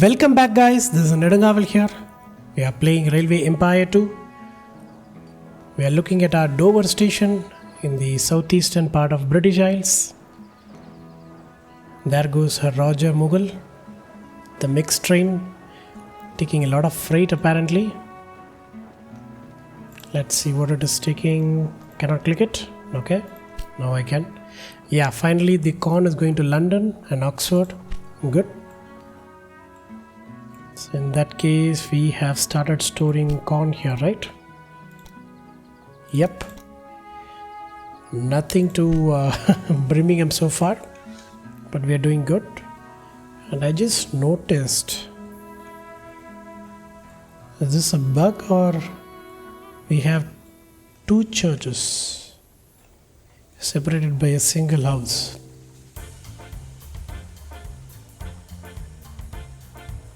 Welcome back, guys. This is Nedangaval here. We are playing Railway Empire 2. We are looking at our Dover station in the southeastern part of British Isles. There goes her Roger Mughal, the mixed train, taking a lot of freight apparently. Let's see what it is taking. Cannot click it. Okay, now I can. Yeah, finally the con is going to London and Oxford. Good. So in that case, we have started storing corn here, right? Yep. Nothing to Birmingham so far, but we are doing good. And I just noticed, is this a bug or we have two churches separated by a single house?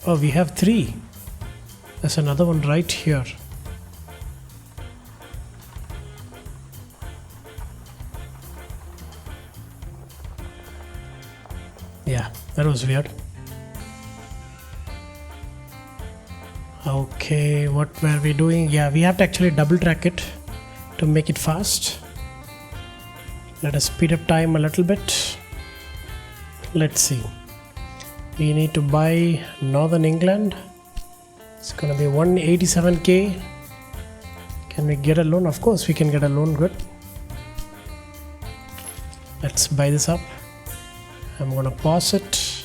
Oh, we have three. There's another one right here. Yeah, that was weird. Okay, what were we doing? Yeah, we have to actually double track it to make it fast. Let us speed up time a little bit. Let's see. We need to buy Northern England. It's gonna be 187k. Can we get a loan? Of course we can get a loan. Good. Let's buy this up. I'm gonna pause it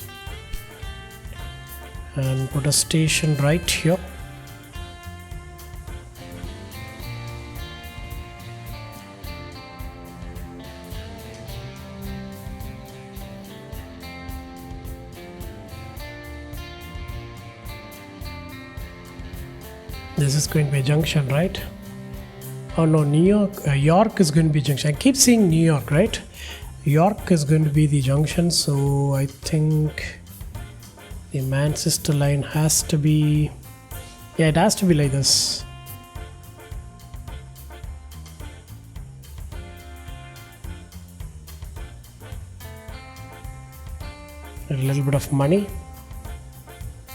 and put a station right here. This is going to be a junction, right? Oh no, York is going to be junction. I keep saying New York, right? York is going to be the junction, so I think the Manchester line has to be, yeah, it has to be like this. A little bit of money.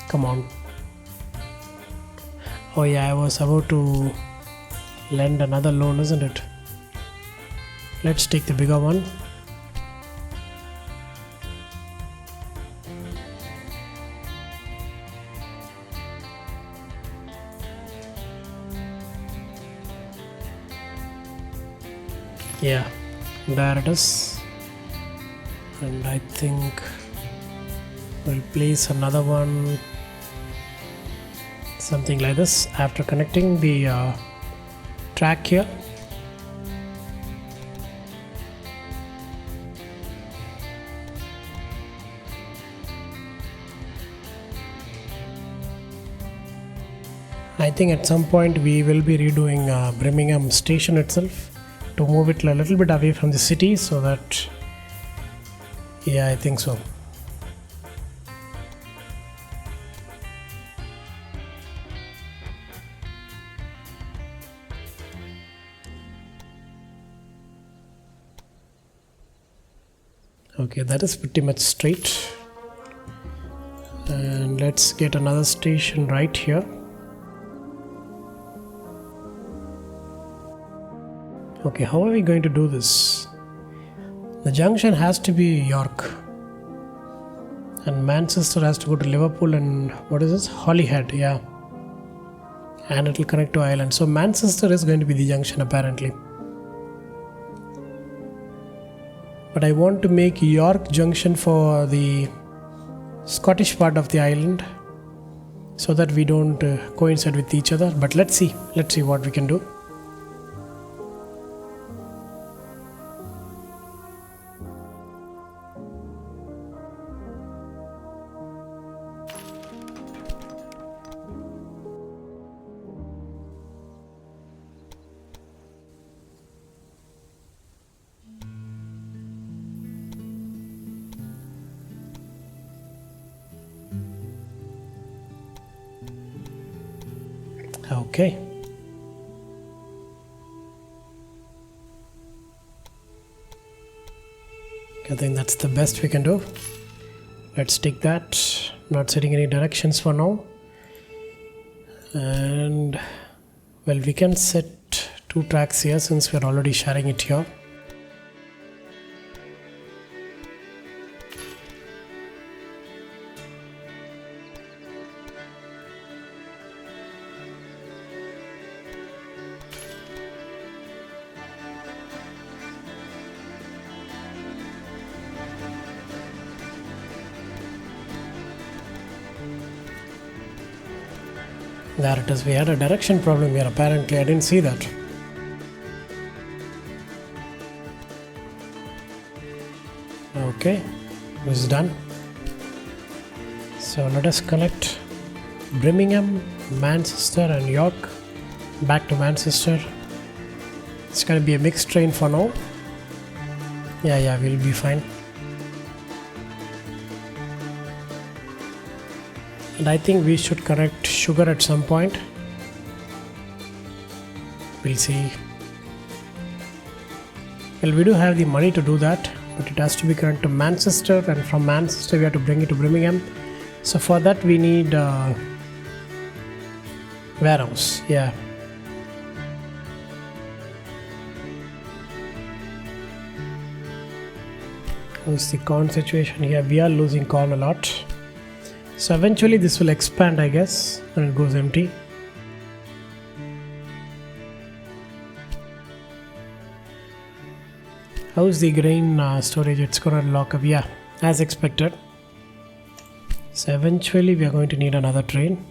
Come on. Oh yeah, I was about to lend another loan, isn't it? Let's take the bigger one. Yeah, there it is. And I think we'll place another one, something like this, after connecting the track here. I think at some point we will be redoing Birmingham station itself to move it a little bit away from the city, so that, yeah, I think so. Okay, that is pretty much straight. And let's get another station right here. Okay, how are we going to do this? The junction has to be York. And Manchester has to go to Liverpool and what is this? Holyhead, yeah. And it will connect to Ireland. So Manchester is going to be the junction apparently. But I want to make York junction for the Scottish part of the island, so that we don't coincide with each other. But let's see what we can do. Okay. I think that's the best we can do. Let's take that. not setting any directions for now. And well, we can set 2 tracks here since we're already sharing it here. There it is. We had a direction problem here apparently. I didn't see that. Okay, this is done. So let us connect Birmingham, Manchester and York back to Manchester. It's going to be a mixed train for now. Yeah, we'll be fine. And I think we should connect sugar at some point. We'll see. Well, we do have the money to do that, but it has to be connected to Manchester, and from Manchester we have to bring it to Birmingham. So for that we need warehouse. Yeah. How's the corn situation here? We are losing corn a lot. So eventually this will expand, I guess, when it goes empty. How's the grain storage? It's gonna lock up. Yeah, as expected. So eventually we are going to need another train.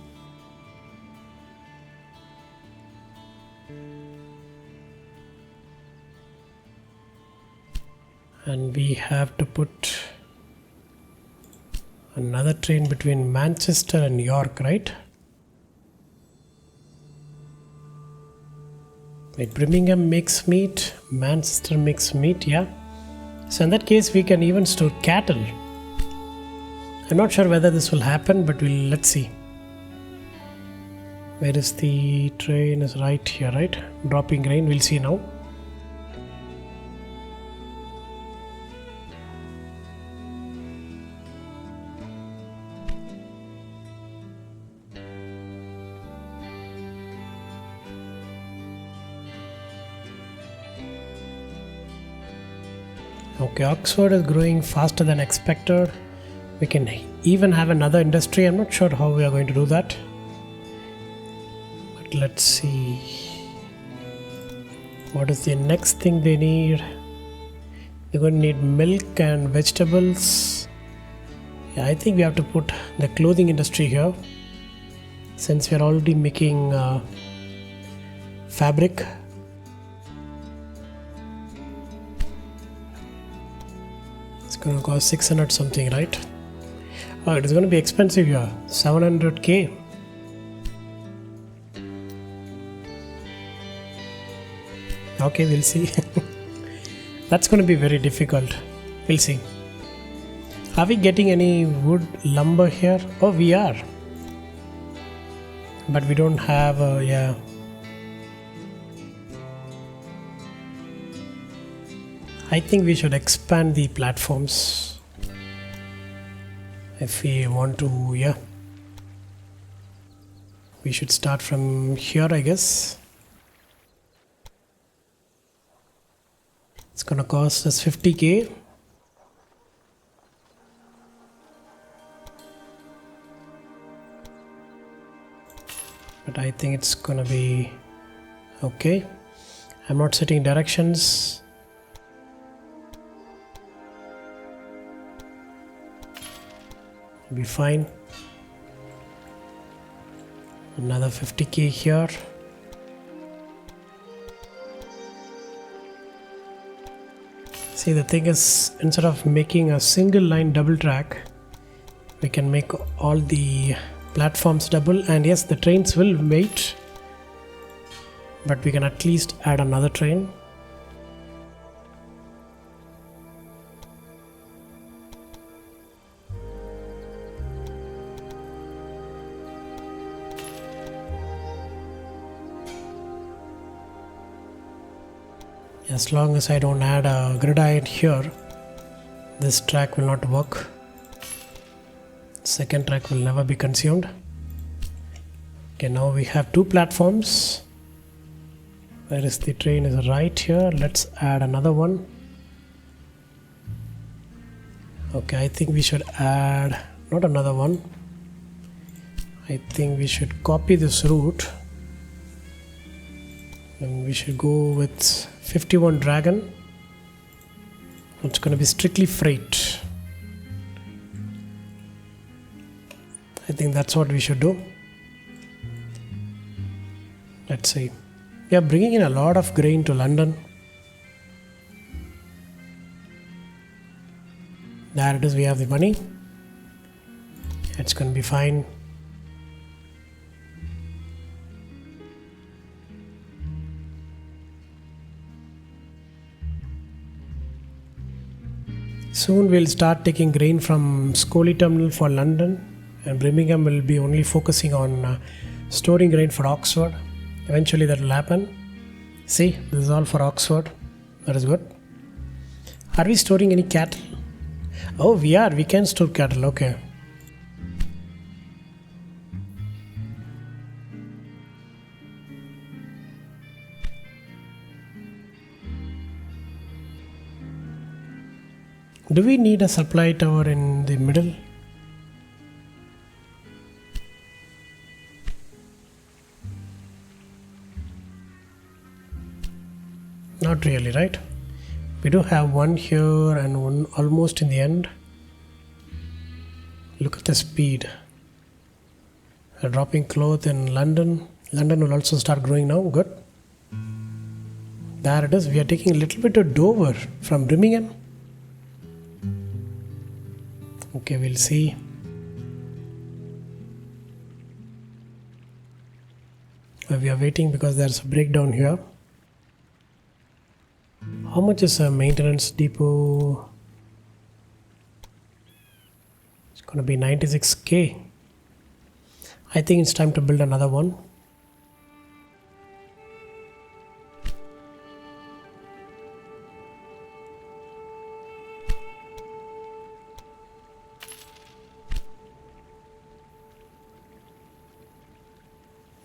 And we have to put another train between Manchester and York, right? Wait, Birmingham makes meat, Manchester makes meat, yeah. So in that case we can even store cattle. I'm not sure whether this will happen, but let's see. Where is the train? Is right here, right? Dropping grain, we'll see now. Okay, Oxford is growing faster than expected. We can even have another industry. I'm not sure how we are going to do that. But let's see. What is the next thing they need? They're going to need milk and vegetables. Yeah, I think we have to put the clothing industry here, since we are already making fabric. It's going to cost 600 something, right? Oh, it is going to be expensive here. 700k. Okay, we'll see. That's going to be very difficult. We'll see. Are we getting any wood lumber here? Oh, we are. But we don't have yeah. I think we should expand the platforms if we want to, yeah. We should start from here, I guess. It's gonna cost us 50k. But I think it's gonna be okay. I'm not setting directions. Be fine. Another 50k here. See, the thing is, instead of making a single line double track, we can make all the platforms double, and yes, the trains will wait, but we can at least add another train. As long as I don't add a gridiron here, this track will not work. Second track will never be consumed. Okay, now we have two platforms. Where is the train? Is right here. Let's add another one. Okay, I think we should add not another one. I think we should copy this route and we should go with 51 Dragon. It's going to be strictly freight. I think that's what we should do. Let's see. We are bringing in a lot of grain to London. There it is, we have the money. It's going to be fine. Soon we'll start taking grain from Scully Terminal for London, and Birmingham will be only focusing on storing grain for Oxford. Eventually that will happen. See, this is all for Oxford. That is good. Are we storing any cattle? Oh, we are. We can store cattle. Okay. Do we need a supply tower in the middle? Not really, right? We do have one here and one almost in the end. Look at the speed. A dropping cloth in London. London will also start growing now. Good. There it is. We are taking a little bit of Dover from Birmingham. Okay, we'll see. We are waiting because there's a breakdown here. How much is a maintenance depot? It's going to be 96k. I think it's time to build another one.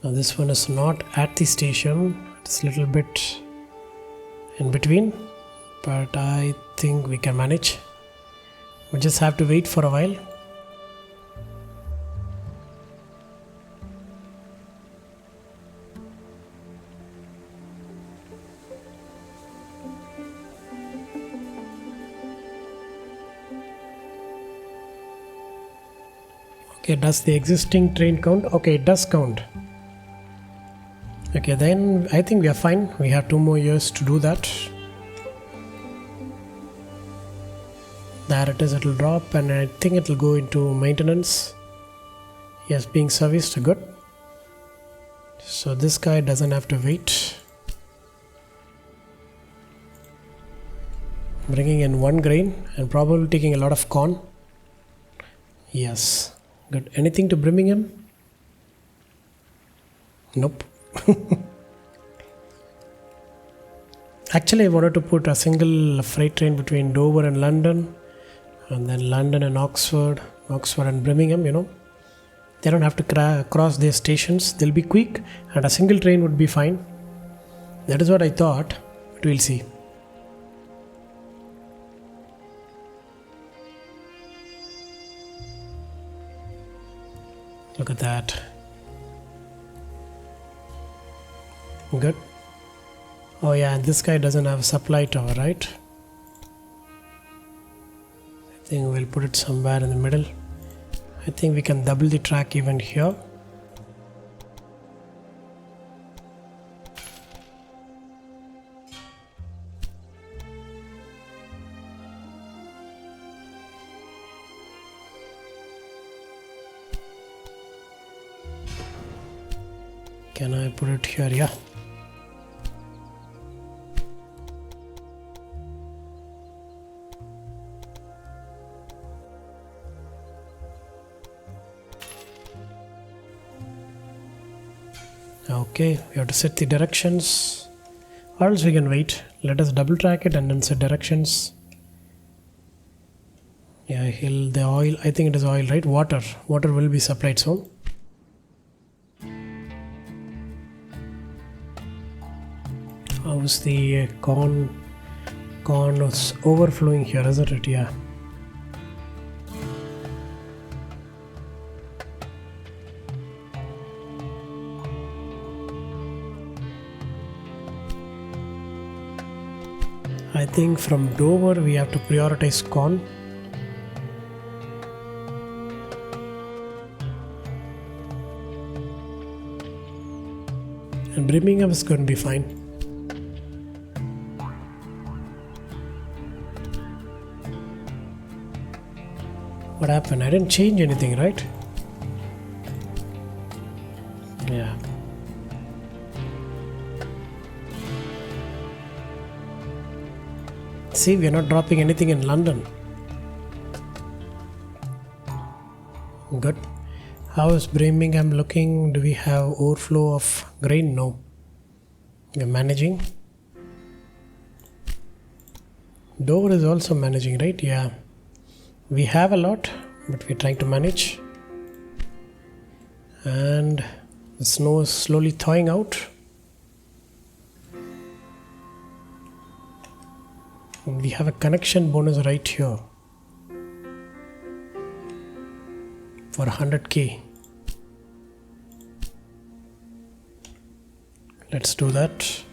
Now this one is not at the station. It's a little bit in between, but I think we can manage. We just have to wait for a while. Okay, does the existing train count? Okay, it does count. Okay, then I think we are fine. We have 2 more years to do that. There it is, it will drop and I think it will go into maintenance. Yes, being serviced, good. So this guy doesn't have to wait. Bringing in 1 grain and probably taking a lot of corn. Yes, good. Anything to Birmingham? Nope. Actually, I wanted to put a single freight train between Dover and London, and then London and Oxford, Oxford and Birmingham, you know. They don't have to cross their stations. They'll be quick and a single train would be fine. That is what I thought, but we'll see. Look at that. Good. Oh yeah, this guy doesn't have a supply tower, right? I think we'll put it somewhere in the middle. I think we can double the track even here. Can I put it here? Yeah. Okay, we have to set the directions, or else we can wait. Let us double track it and then set directions. Yeah, the oil, I think it is oil, right? Water will be supplied soon. How's the corn is overflowing here, isn't it? Yeah. I think from Dover we have to prioritize corn. And Birmingham is going to be fine. What happened? I didn't change anything, right? Yeah. See, we are not dropping anything in London. Good. How is Birmingham looking? Do we have overflow of grain? No. We are managing. Dover is also managing, right? Yeah. We have a lot, but we're trying to manage. And the snow is slowly thawing out. And we have a connection bonus right here for 100k. Let's do that.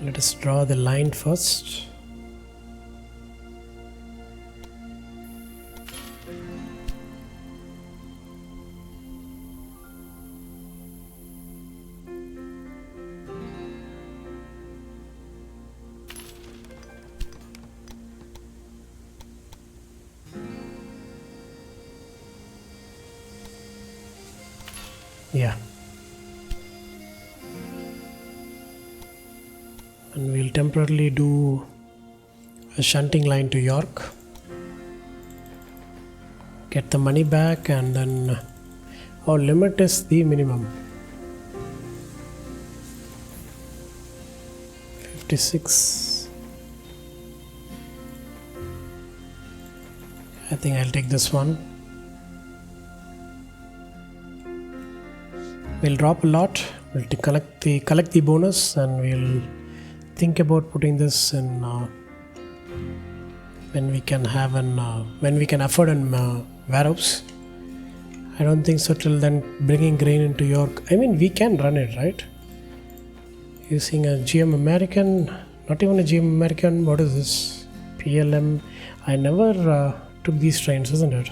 Let us draw the line first. Yeah. And we'll temporarily do a shunting line to York. Get the money back, and then our limit is the minimum. 56. I think I'll take this one. We'll drop a lot. We'll collect the bonus, and we'll think about putting this in when we can afford a warehouse. I don't think so till then bringing grain into York. I mean, we can run it, right? Using a GM American, not even a GM American. What is this? PLM. I never took these trains, isn't it?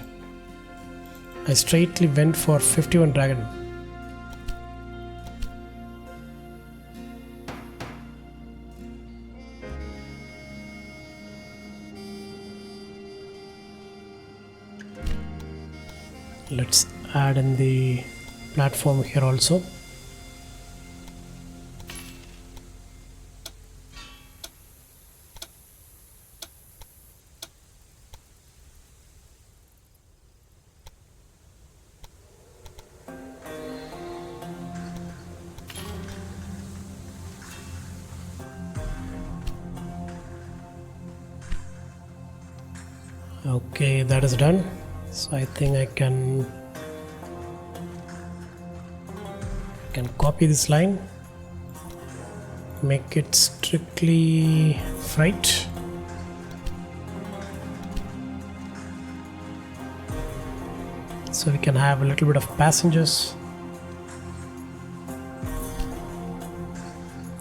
I straightly went for 51 Dragon. Let's add in the platform here also. Okay, that is done. So I think I can copy this line, make it strictly freight. So we can have a little bit of passengers.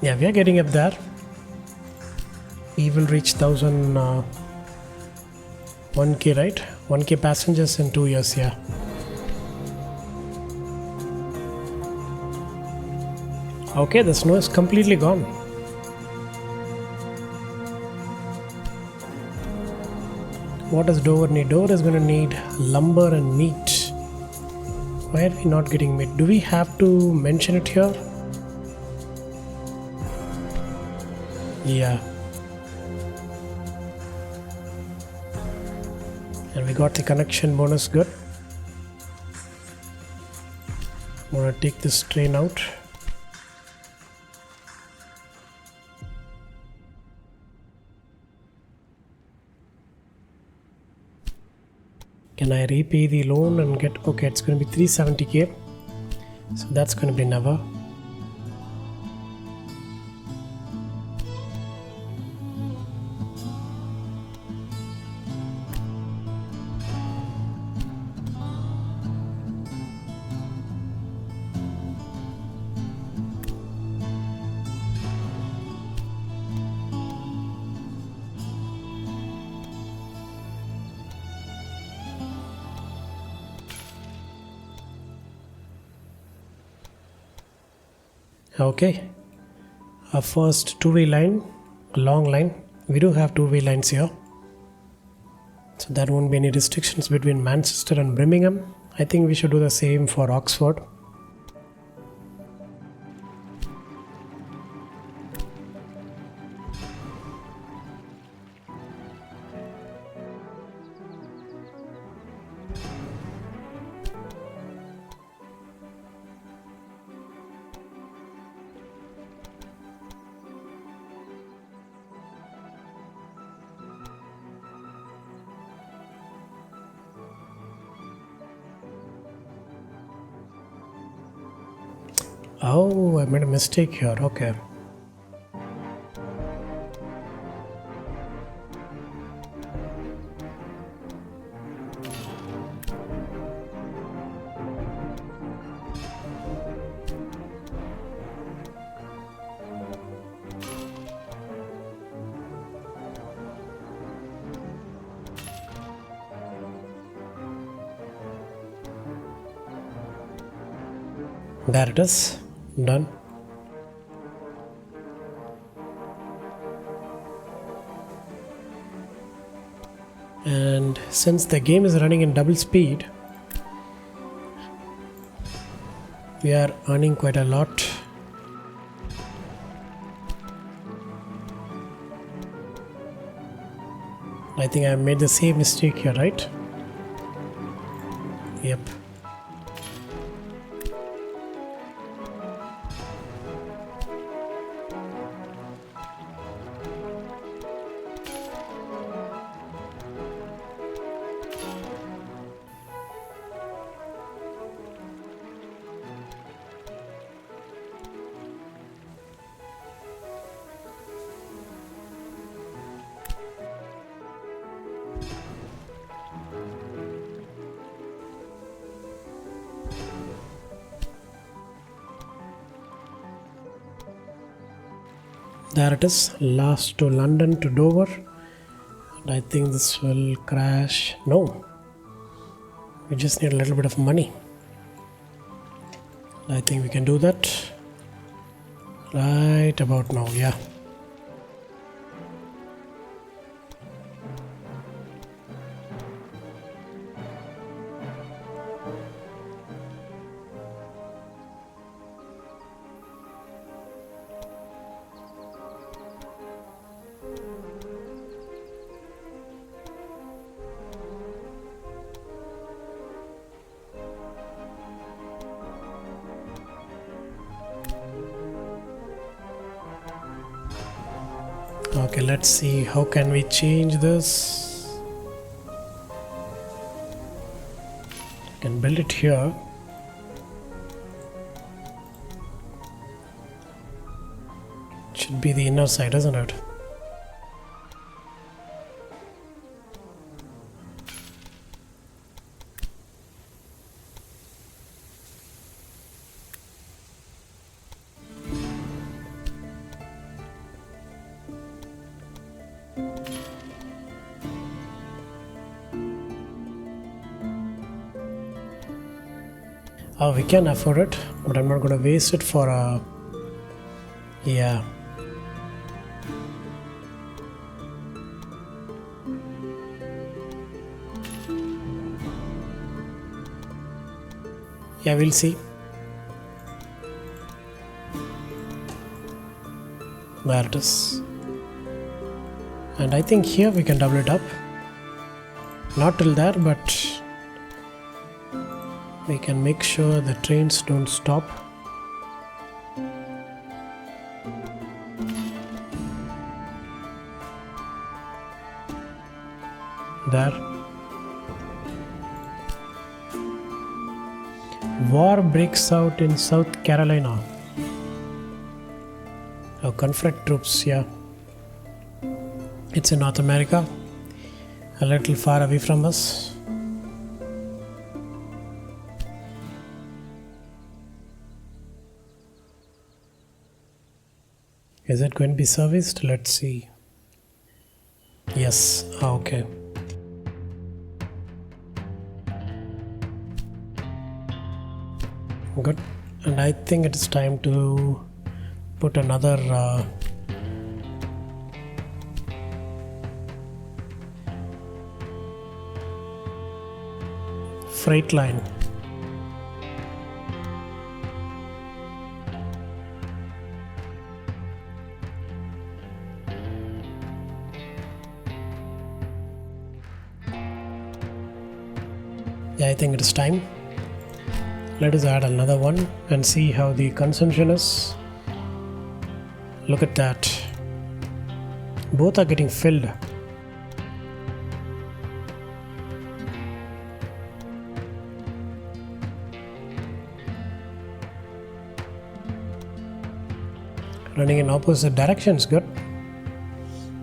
Yeah, we are getting up there. We will reach 1K, right? 1K passengers in 2 years, yeah. Okay, the snow is completely gone. What does Dover need? Dover is going to need lumber and meat. Why are we not getting meat? Do we have to mention it here? Yeah. And we got the connection bonus, good. I'm gonna take this train out. Can I repay the loan and get, okay, it's going to be 370k, so that's going to be never. Okay, our first two-way line, a long line. We do have two-way lines here, so there won't be any restrictions between Manchester and Birmingham. I think we should do the same for Oxford. Oh, I made a mistake here. Okay. There it is. Done. And since the game is running in double speed, we are earning quite a lot. I think I made the same mistake here, right? Yep. There it is, last to London to Dover. And I think this will crash. No, we just need a little bit of money. I think we can do that right about now. Yeah. Okay, let's see how can we change this. I can build it here. It should be the inner side, isn't it? Oh, we can afford it, but I'm not going to waste it for a... Yeah. Yeah, we'll see. There it is. And I think here we can double it up. Not till there, but We can make sure the trains don't stop. There. War breaks out in South Carolina. Oh, Confederate troops, yeah. It's in North America, a little far away from us. Is it going to be serviced? Let's see. Yes, okay. Good. And I think it is time to put another freight line. Yeah, I think it is time. Let us add another one and see how the consumption is. Look at that. Both are getting filled. Running in opposite directions, good.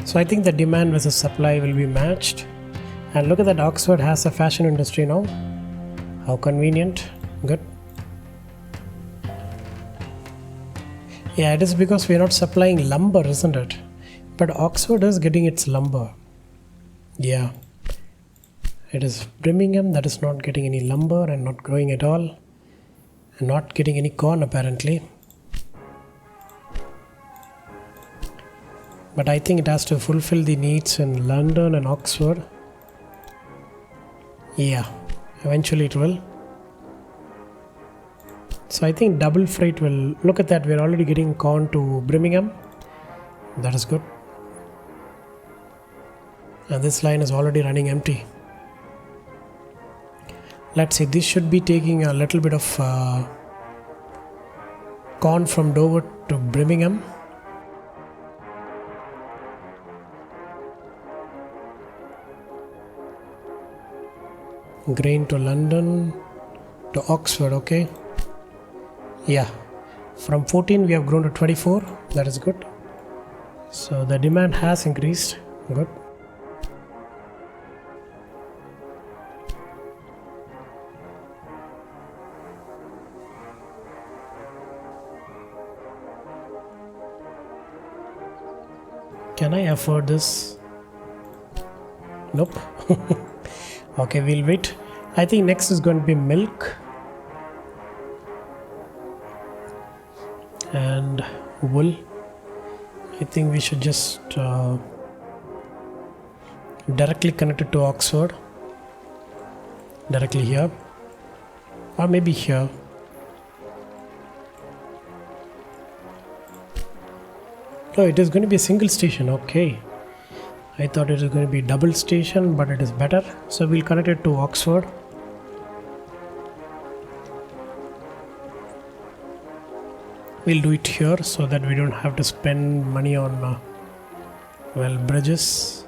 So I think the demand versus supply will be matched. And look at that, Oxford has a fashion industry now. How convenient. Good. Yeah, it is because we are not supplying lumber, isn't it? But Oxford is getting its lumber. Yeah. It is Birmingham that is not getting any lumber and not growing at all. And not getting any corn apparently. But I think it has to fulfill the needs in London and Oxford. Yeah, eventually it will. So I think double freight will, look at that, we're already getting corn to Birmingham. That is good. And this line is already running empty. Let's see, this should be taking a little bit of corn from Dover to Birmingham. Grain to London to Oxford, okay. Yeah, from 14 we have grown to 24. That is good. So the demand has increased. Good. Can I afford this? Nope. Okay, we'll wait. I think next is going to be milk and wool. I think we should just directly connect it to Oxford. Directly here. Or maybe here. Oh, it is going to be a single station. Okay. I thought it was going to be double station, but it is better. So we'll connect it to Oxford. We'll do it here so that we don't have to spend money on, bridges.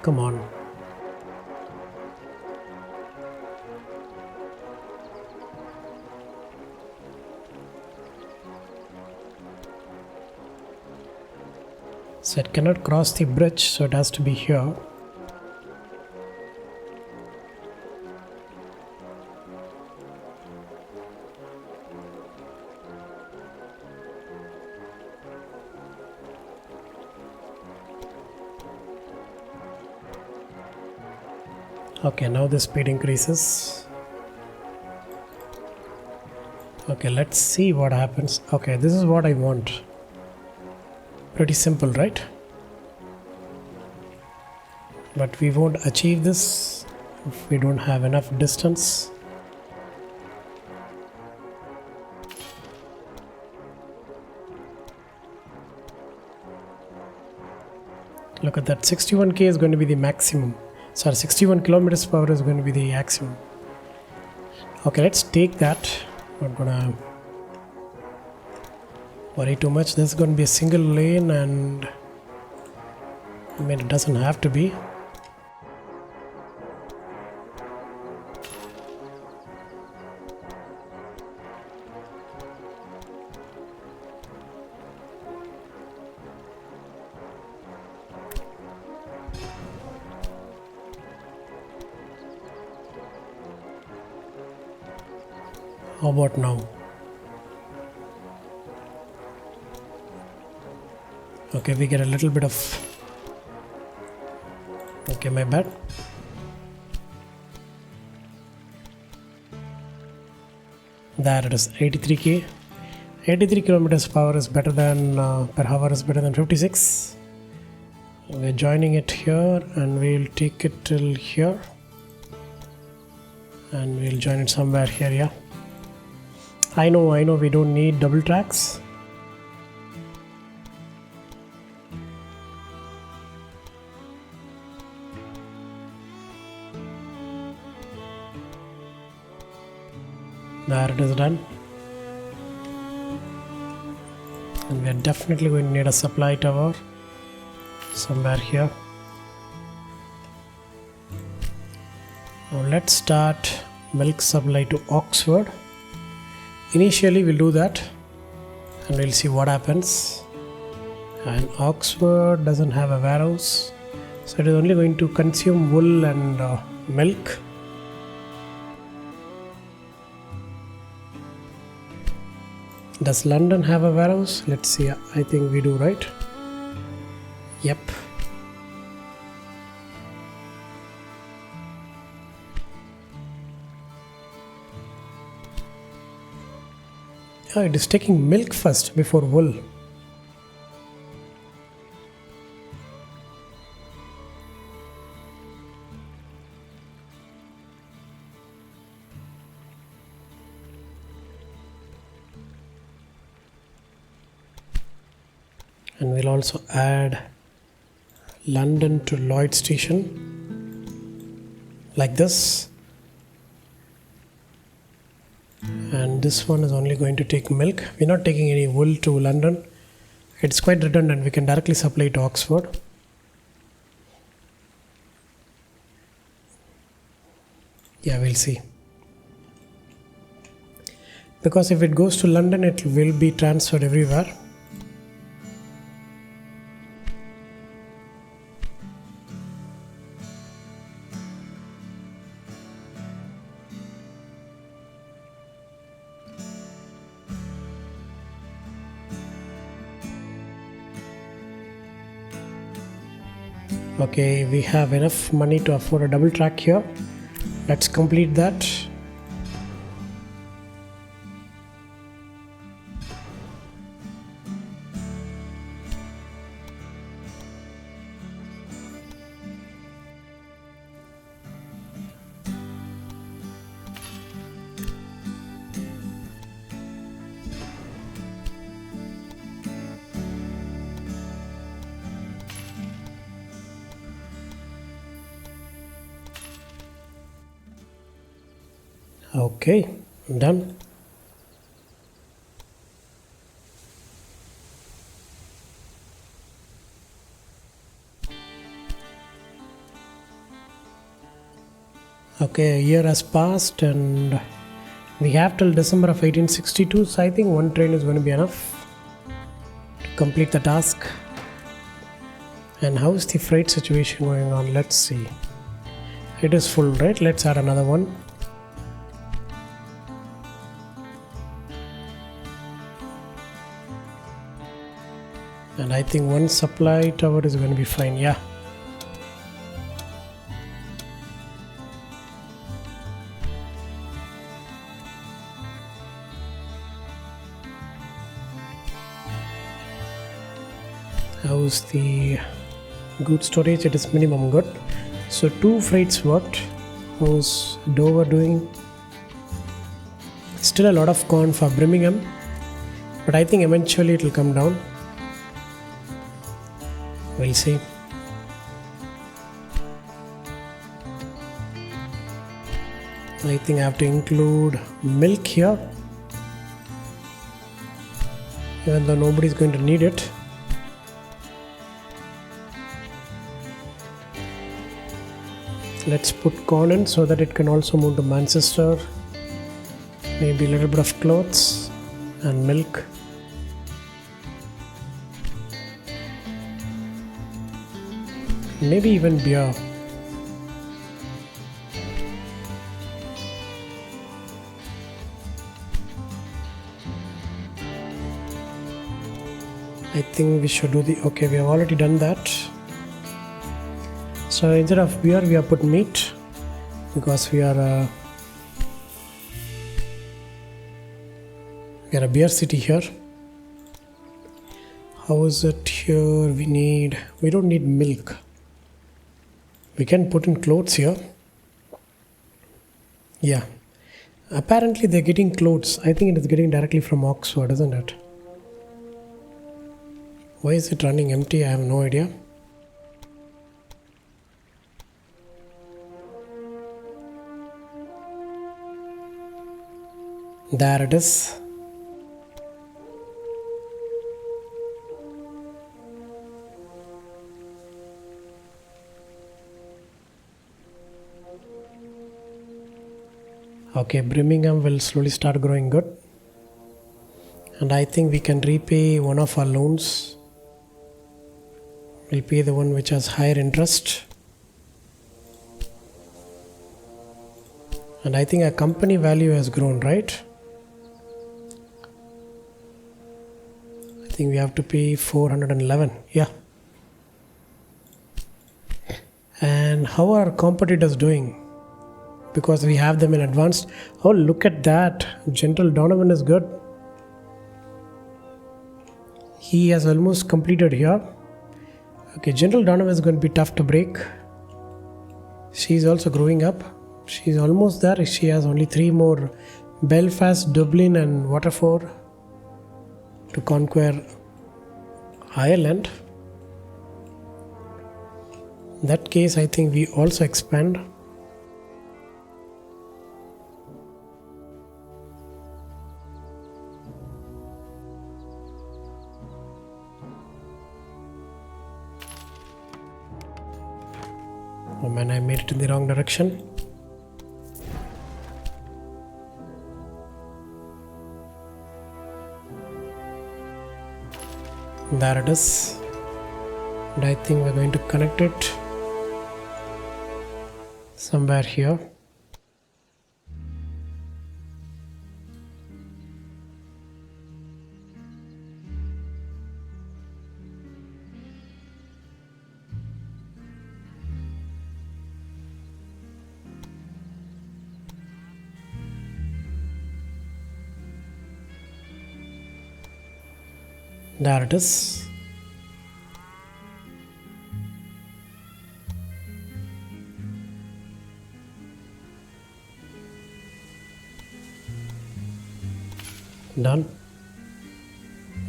Come on. So it cannot cross the bridge, so it has to be here. Okay, now the speed increases. Okay, let's see what happens. Okay, this is what I want. Pretty simple, right? But we won't achieve this if we don't have enough distance. Look at that, 61k is going to be the maximum. Sorry, 61 kilometers per hour is going to be the maximum. Okay, let's take that. Not gonna worry too much. This is going to be a single lane, and I mean, it doesn't have to be. How about now? Okay, we get a little bit of... Okay, my bad. There it is, 83k. 83 kilometers per hour is better than per hour is better than 56. We're joining it here, and we'll take it till here, and we'll join it somewhere here. Yeah, I know we don't need double tracks. There it is done. And we are definitely going to need a supply tower somewhere here. Now let's start milk supply to Oxford. Initially we'll do that and we'll see what happens. And Oxford doesn't have a warehouse, so it is only going to consume wool and milk. Does London have a warehouse? Let's see. I think we do, right? Yep. Oh, it is taking milk first before wool. And we'll also add London to Lloyd station like this. And this one is only going to take milk. We're not taking any wool to London. It's quite redundant. We can directly supply to Oxford. Yeah, we'll see. Because if it goes to London, it will be transferred everywhere. Okay, we have enough money to afford a double track here. Let's complete that. Okay, done. Okay, a year has passed and we have till December of 1862, so I think one train is going to be enough to complete the task. And how is the freight situation going on? Let's see. It is full, right? Let's add another one. And I think one supply tower is going to be fine. Yeah. How's the good storage? It is minimum good. So 2 freights worked. How's Dover doing? Still a lot of corn for Birmingham, but I think eventually it will come down. We'll see. I think I have to include milk here, even though nobody's going to need it. Let's put corn in so that it can also move to Manchester. Maybe a little bit of clothes and milk. Maybe even beer. I think we should do okay, we have already done that. So instead of beer, we have put meat because we are a beer city here. How is it here? We don't need milk. We can put in clothes here. Yeah. Apparently they're getting clothes. I think it is getting directly from Oxford, isn't it? Why is it running empty? I have no idea. There it is. Okay, Birmingham will slowly start growing good. And I think we can repay one of our loans. We'll pay the one which has higher interest. And I think our company value has grown, right? I think we have to pay 411. Yeah. And how are our competitors doing? Because we have them in advance. Oh, look at that. General Donovan is good. He has almost completed here. Okay, General Donovan is going to be tough to break. She's also growing up. She's almost there. She has only 3 more: Belfast, Dublin and Waterford to conquer Ireland. In that case, I think we also expand. Oh man, I made it in the wrong direction. There it is. And I think we're going to connect it somewhere here. There it is. Done.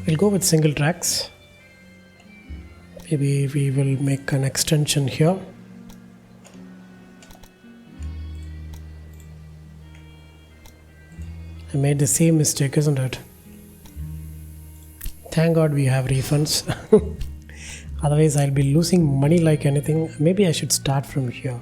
We'll go with single tracks. Maybe we will make an extension here. I made the same mistake, isn't it? Thank God we have refunds. Otherwise I'll be losing money like anything. Maybe I should start from here.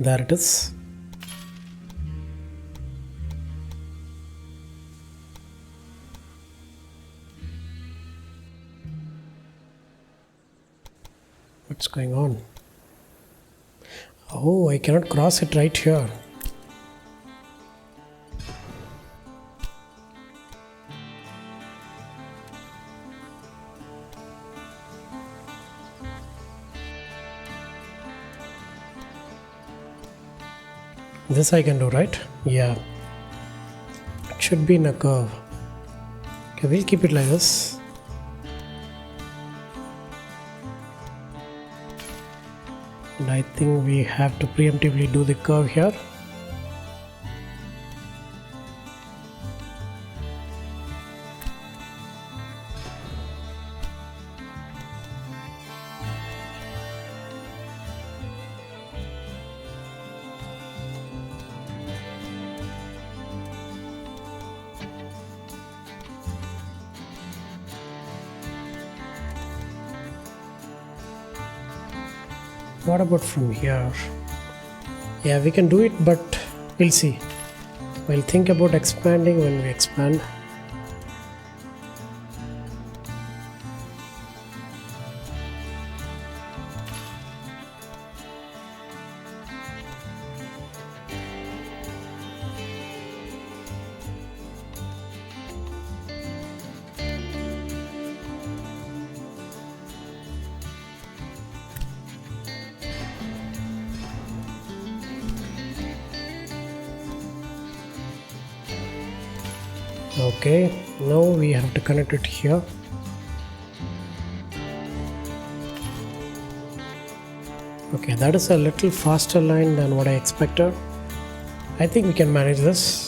There it is. What's going on? Oh, I cannot cross it right here. This I can do, right? Yeah. It should be in a curve. Okay, we'll keep it like this. And I think we have to preemptively do the curve here. What about from here? Yeah, we can do it, but we'll see. We'll think about expanding when we expand. Okay, now we have to connect it here. Okay, that is a little faster line than what I expected. I think we can manage this.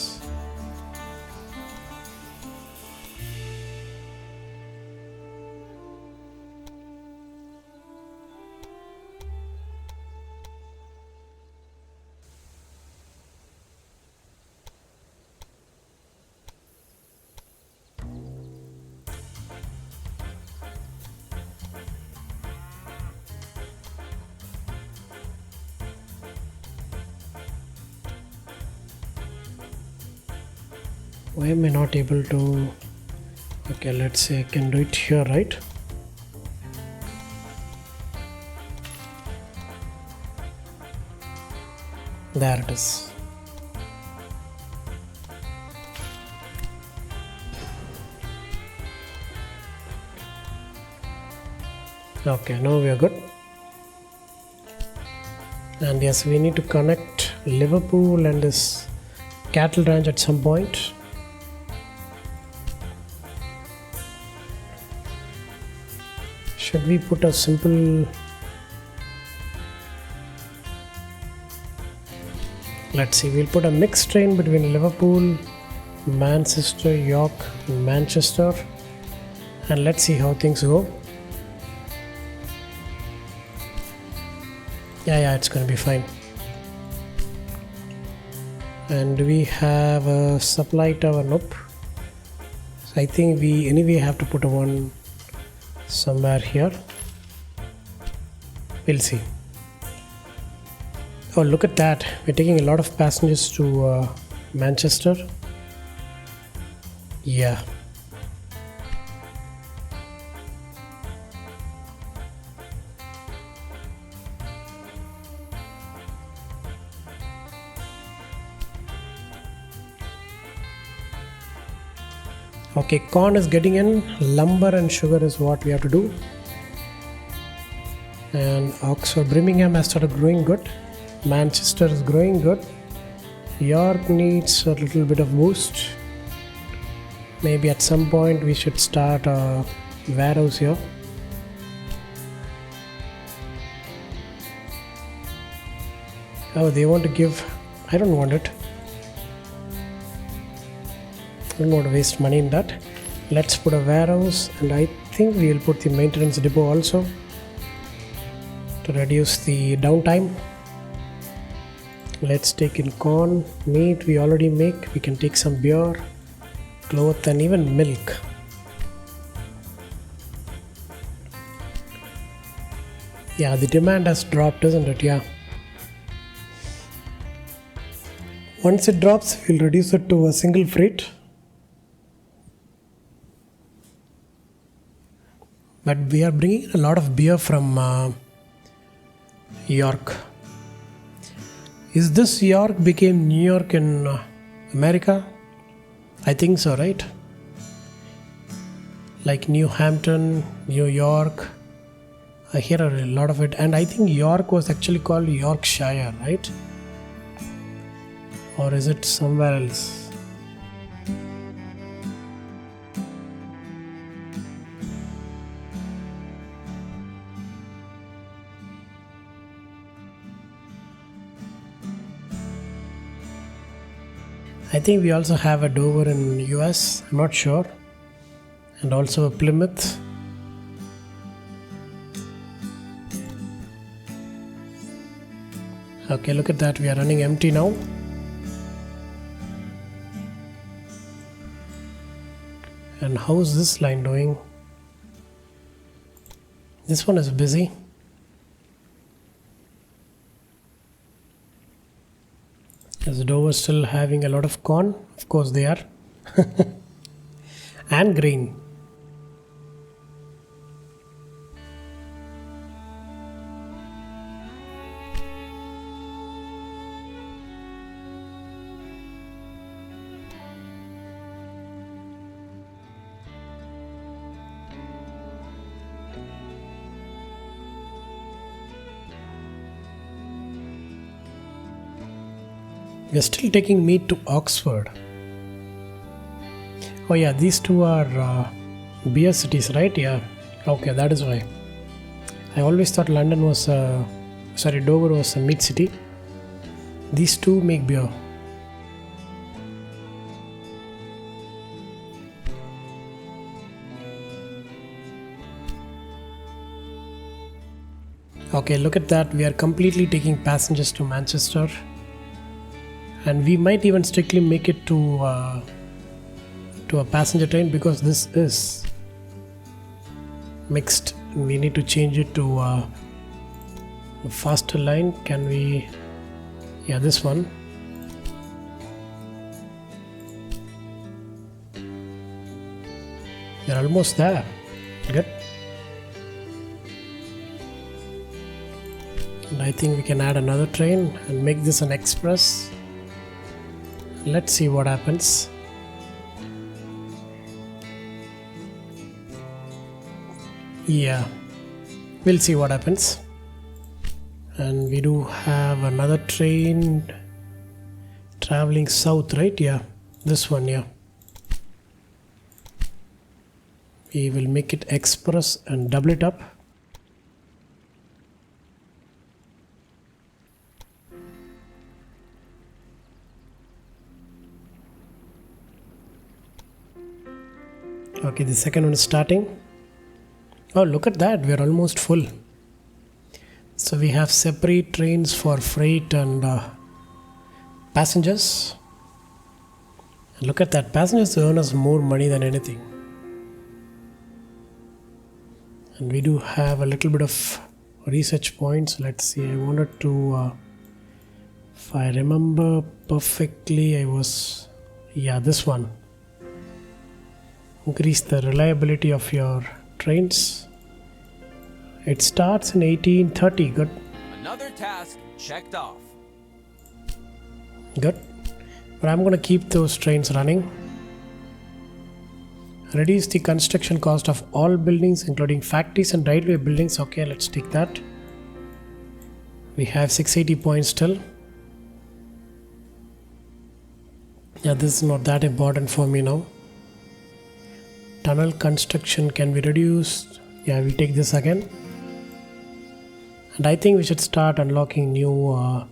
Why am I not able to? Okay, let's say I can do it here, right? There it is. Okay, now we are good. And yes, we need to connect Liverpool and this cattle ranch at some point. Should we put a simple, let's see, we'll put a mixed train between Liverpool, Manchester, York, Manchester, and let's see how things go. Yeah, it's going to be fine. And we have a supply tower, nope. So I think we anyway have to put a one somewhere here. We'll see. Oh, look at that. We're taking a lot of passengers to Manchester. Yeah. Okay, corn is getting in, lumber and sugar is what we have to do. And Oxford, Birmingham has started growing good. Manchester is growing good. York needs a little bit of boost. Maybe at some point we should start a warehouse here. Oh, they want to give, I don't want it. I don't want to waste money in that. Let's put a warehouse, and I think we will put the maintenance depot also to reduce the downtime. Let's take in corn, meat we already make. We can take some beer, cloth, and even milk. Yeah, the demand has dropped, isn't it? Yeah. Once it drops, we'll reduce it to a single freight. But we are bringing a lot of beer from York. Is this York became New York in America? I think so, right? Like New Hampton, New York. I hear a lot of it, and I think York was actually called Yorkshire, right? Or is it somewhere else? I think we also have a Dover in US, I'm not sure, and also a Plymouth. Okay, look at that, we are running empty now. And how's this line doing? This one is busy. Is Dover still having a lot of corn? Of course they are. And grain. We are still taking meat to Oxford. Oh yeah, these two are beer cities, right? Yeah. Okay, that is why. I always thought London was, Dover was a meat city. These two make beer. Okay, look at that. We are completely taking passengers to Manchester. And we might even strictly make it to a passenger train, because this is mixed. We need to change it to a faster line. Can we? Yeah, this one. We're almost there. Good. And I think we can add another train and make this an express. Let's see what happens. Yeah, we'll see what happens. And we do have another train traveling south, right? Yeah, this one, yeah. We will make it express and double it up. Okay, the second one is starting. Oh, look at that, we are almost full. So we have separate trains for freight and passengers. And look at that, passengers earn us more money than anything. And we do have a little bit of research points. Let's see, I wanted to, if I remember perfectly, this one. Increase the reliability of your trains. It starts in 1830. Good. Another task checked off. Good. But I'm going to keep those trains running. Reduce the construction cost of all buildings, including factories and railway buildings. Okay, let's take that. We have 680 points still. Yeah, this is not that important for me now. Tunnel construction can be reduced. Yeah, we'll take this again. And I think we should start unlocking new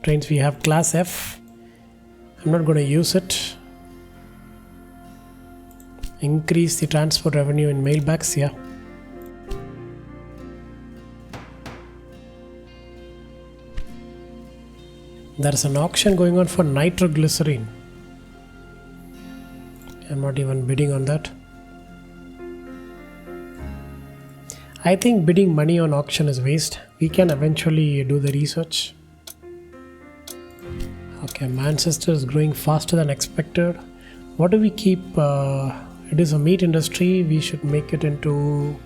trains. We have class F. I'm not going to use it. Increase the transport revenue in mailbags. Yeah. There's an auction going on for nitroglycerine. I'm not even bidding on that. I think bidding money on auction is waste. We can eventually do the research. Okay, Manchester is growing faster than expected. What do we keep? It is a meat industry. We should make it into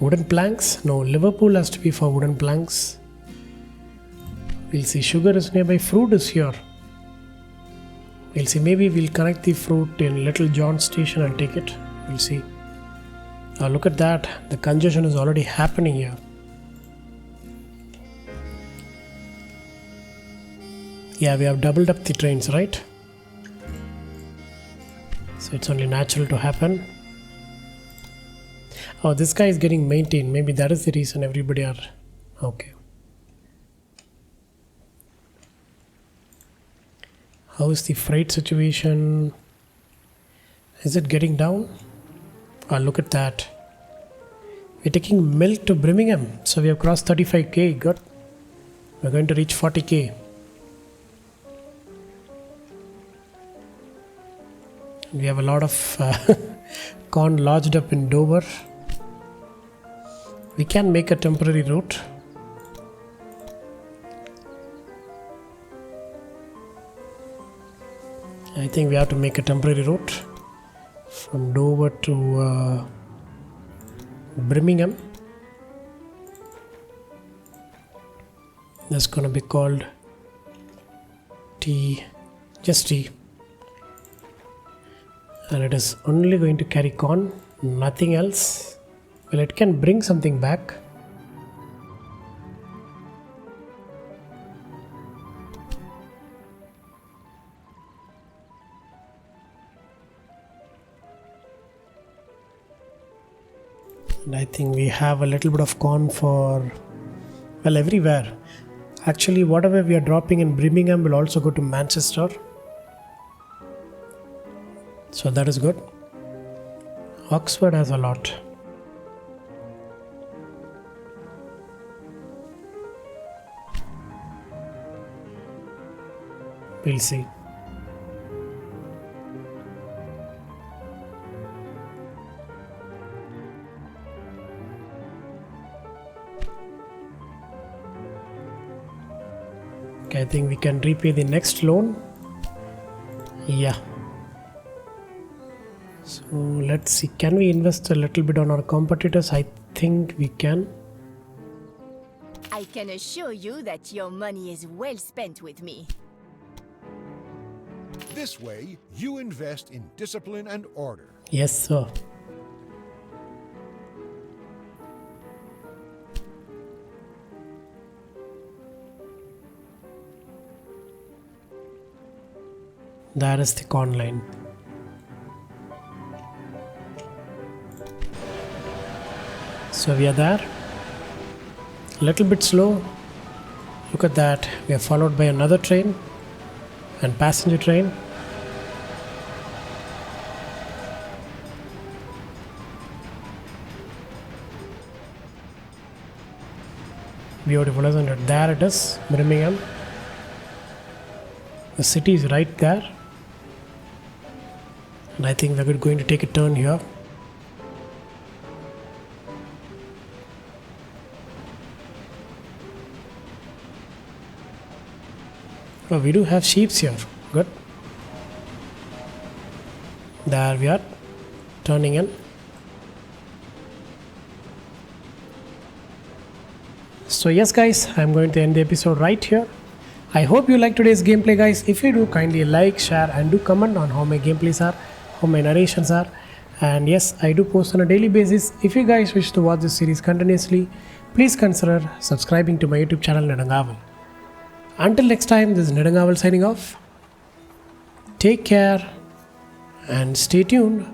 Wooden planks? No, Liverpool has to be for wooden planks. We'll see. Sugar is nearby. Fruit is here. We'll see. Maybe we'll connect the fruit in Little John station and take it. We'll see. Look at that. The congestion is already happening here. Yeah, we have doubled up the trains, right? So it's only natural to happen. Oh, this guy is getting maintained. Maybe that is the reason everybody are... Okay. How is the freight situation? Is it getting down? Oh, look at that. We're taking milk to Birmingham. So we have crossed 35k. Good. We're going to reach 40k. We have a lot of corn lodged up in Dover. We can make a temporary route. I think we have to make a temporary route from Dover to Birmingham. That's gonna be called just T. And it is only going to carry corn, nothing else. Well, it can bring something back. And I think we have a little bit of corn for, well, everywhere. Actually, whatever we are dropping in Birmingham will also go to Manchester. So that is good. Oxford has a lot. We'll see. Okay, I think we can repay the next loan. Yeah. So let's see, can we invest a little bit on our competitors? I think we can. I can assure you that your money is well spent with me. This way, you invest in discipline and order. Yes, sir. That is the corn line. So we are there. A little bit slow. Look at that. We are followed by another train and passenger train. Beautiful, isn't it? There it is, Birmingham. The city is right there. And I think we're going to take a turn here. Oh, we do have sheep here. Good. There we are, turning in. So yes guys, I'm going to end the episode right here. I hope you like today's gameplay guys. If you do, kindly like, share and do comment on how my gameplays are, how my narrations are. And yes, I do post on a daily basis. If you guys wish to watch this series continuously, please consider subscribing to my YouTube channel Nedangaval. Until next time, this is Nedangaval signing off. Take care and stay tuned.